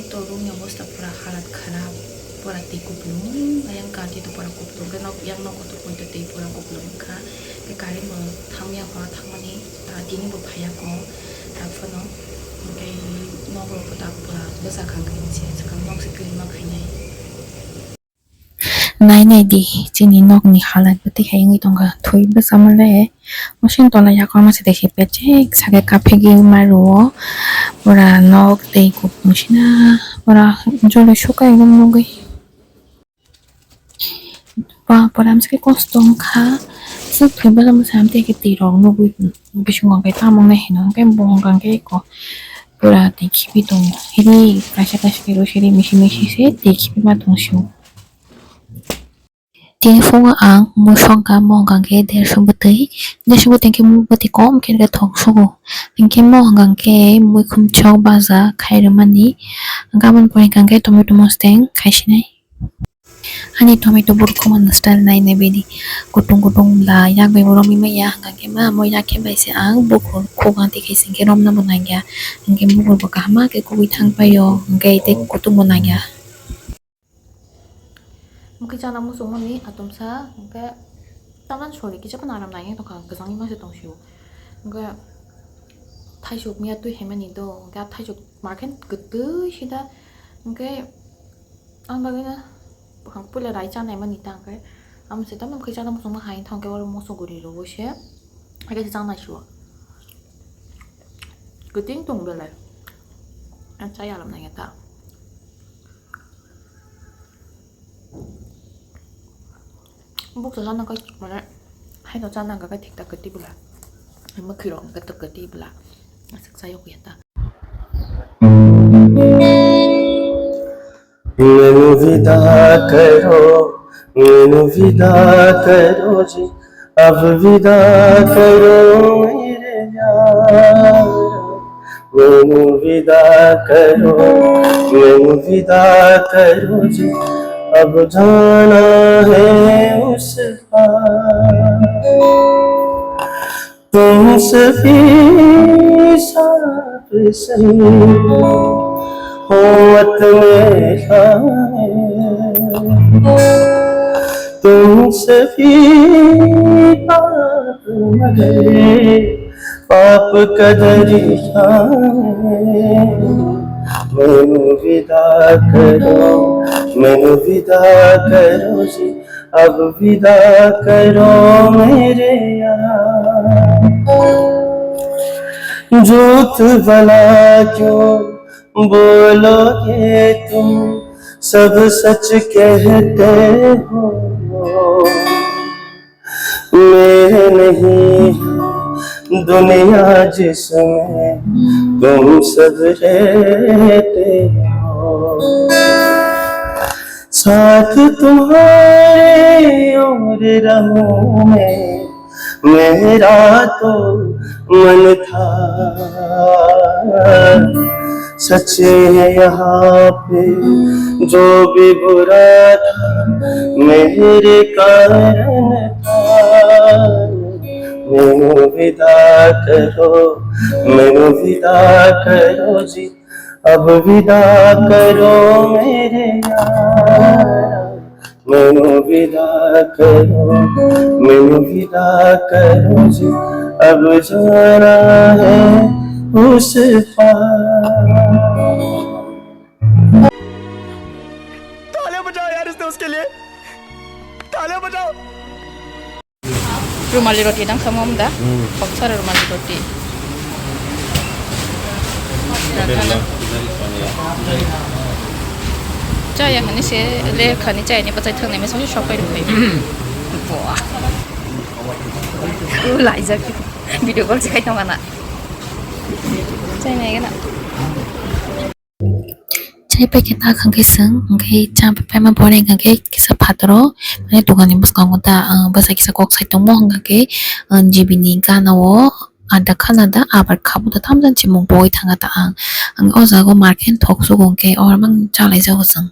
तो room yang bos tak pura halat kharab pura ti kuplung yang kaki tu pura kuplung kan yang nok tu pun ti pura kuplung ka ke kari mo thang ya pura thang mani dini bo phaya ko tak fono ke nok ro tak pura besa khang kin che sakang nok se klima khainai nai nai di chini nok ni halat bati khaingi tonga thui besa male machine tola ya ko ma se dekhi peche sage cafe gi maru pura nok te kup machine pura jole shukai gum nogai pa pura am se kostom kha suk theba lam sam te ki ti rong no gu bishung ga ta mong ne hinon ke bong gang ke ko pura dekhi bi tong hiri kasha kasha ke ro shiri mishi mishi se dekhi bi ma tong shu tiếng phong ang mu phong ka mong gang ke der shu butai de shu butai ke mu butai kom ke ga thong shu ting ke mong gang ke mu khum chok baza khai ramani gaman pore gang ke tomato mustang khai shinai ani tomato bur common style nai ne bedi kutung kutung la yak be boro mi me ya gang ke ma mo yak ke bai se ang bu ko gang te ke sing ke rom na mo na ya gang ke mu bu ka ma ke ko wi thang pa yo gang ke te kutung mo na ya mungkin cara musuh mami atom sa kayak tangan sorry kita kan aram nanya tuh kan kesangi masih tong siu kayak thai chụp mía tôi hem anh đâu kayak thai chụp market gede sih dah kayak ang bagainya bukan pula raja nih mana nitang kayak am sih tapi mungkin cara musuh mah hain thang kayak orang musuh guri lo sih kayak sih jangan siu gede tuh belai saya aram nanya tak bốc ra nó cái mà đấy hay nó ra nó cái thịt ta cái tí bự là mất khi đó cái tí bự là sức say không biết ta मैनू विदा करो जी अब विदा करो मेरे यार मैनू विदा करो जी अब जाना है उस पार तुम सभी साथ सही होवत मेरा तुम सभी पाप मरे पाप कदरिया मैनू विदा करो जी अब विदा करो मेरे यार झूठ भला क्यों बोलोगे तुम सब सच कहते हो मैं नहीं दुनिया जिसमें तुम सब रहते हो साथ तुम्हारे और रहूं मैं मेरा तो मन था सच है यहाँ पे जो भी बुरा था मेरे कारण था मैनू विदा करो जी अब विदा करो मेरे यार मैनू विदा करो जी अब जाना है उस पार तालियां बजाओ यार इसने उसके लिए तालियां बजाओ rumali roti dang sama om dah paksa rumali roti cai yang ini sih le khani cai ini pasal thang ni mesok shopไปดูไปwah lại giờ video call sih kayak mana cai này cái nào cai pe kita khang ke seng ngai cham pe ma bore ngai ke kisa phatro mane dukan ni bus kang ta basa kisa kok sai tong mo ngai ke jibini kana wo ada Canada abar kabu da tamdan chimong boy thanga ta ang oza go market thok su gong ke or mang chalai ja hosang